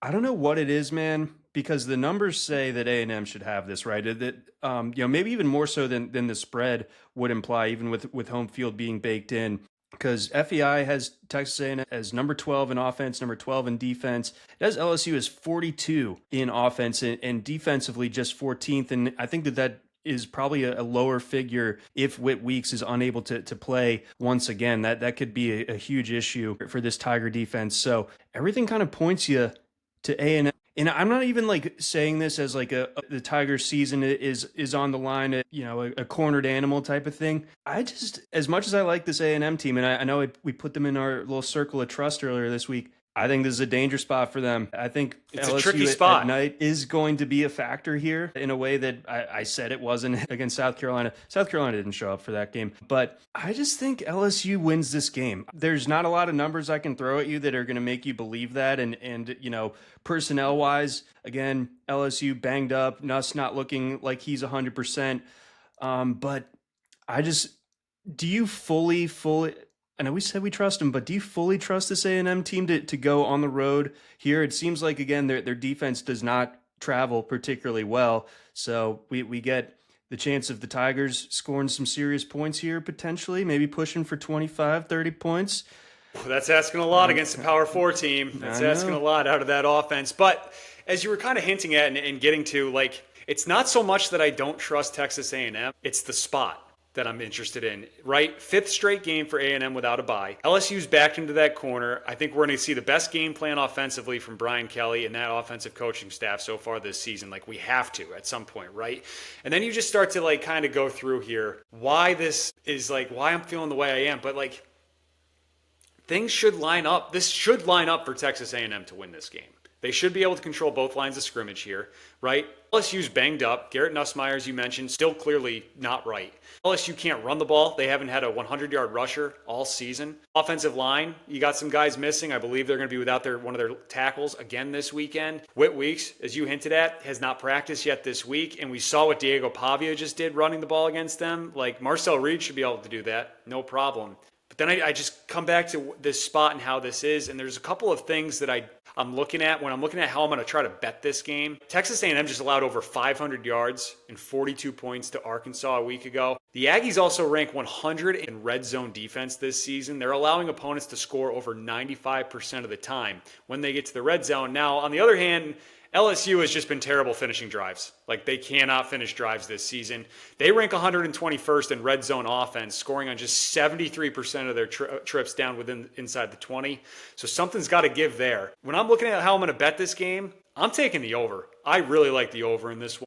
I don't know what it is, man, because the numbers say that A&M should have this, right? That maybe even more so than the spread would imply, even with home field being baked in. Because FEI has Texas A&M as number 12 in offense, number 12 in defense. It has LSU as 42 in offense and defensively just 14th. And I think that is probably a lower figure if Whit Weeks is unable to play once again. That could be a huge issue for this Tiger defense. So everything kind of points you to A&M. And I'm not even like saying this as like the Tigers season is on the line, a cornered animal type of thing. I just, as much as I like this A&M team, and I know we put them in our little circle of trust earlier this week, I think this is a danger spot for them. I think It's a tricky LSU at spot. night is going to be a factor here in a way that I said it wasn't against South Carolina. South Carolina didn't show up for that game, but I just think LSU wins this game. There's not a lot of numbers I can throw at you that are going to make you believe that. And personnel wise, again, LSU banged up, Nuss not looking like he's 100%. But I just, do you fully, I know we said we trust him, but do you fully trust this A&M team to go on the road here? It seems like, again, their defense does not travel particularly well. So we get the chance of the Tigers scoring some serious points here, potentially, maybe pushing for 25, 30 points. That's asking a lot against the Power 4 team. That's asking a lot out of that offense. But as you were kind of hinting at and getting to, like, it's not so much that I don't trust Texas A&M. It's the spot that I'm interested in, right? Fifth straight game for A&M without a bye. LSU's backed into that corner. I think we're going to see the best game plan offensively from Brian Kelly and that offensive coaching staff so far this season. Like, we have to at some point, right? And then you just start to, like, kind of go through here why this is, like, why I'm feeling the way I am. But, like, things should line up. This should line up for Texas A&M to win this game. They should be able to control both lines of scrimmage here, right? LSU's banged up. Garrett Nussmeier, as you mentioned, still clearly not right. LSU can't run the ball. They haven't had a 100-yard rusher all season. Offensive line, you got some guys missing. I believe they're going to be without one of their tackles again this weekend. Whit Weeks, as you hinted at, has not practiced yet this week, and we saw what Diego Pavia just did running the ball against them. Like, Marcel Reed should be able to do that, no problem. But then I just come back to this spot and how this is, and there's a couple of things that I'm looking at when I'm looking at how I'm going to try to bet this game. Texas A&M just allowed over 500 yards and 42 points to Arkansas a week ago. The Aggies also rank 100 in red zone defense this season. They're allowing opponents to score over 95% of the time when they get to the red zone. Now, on the other hand, LSU has just been terrible finishing drives. Like, they cannot finish drives this season. They rank 121st in red zone offense, scoring on just 73% of their trips down inside the 20. So something's got to give there. When I'm looking at how I'm going to bet this game, I'm taking the over. I really like the over in this one.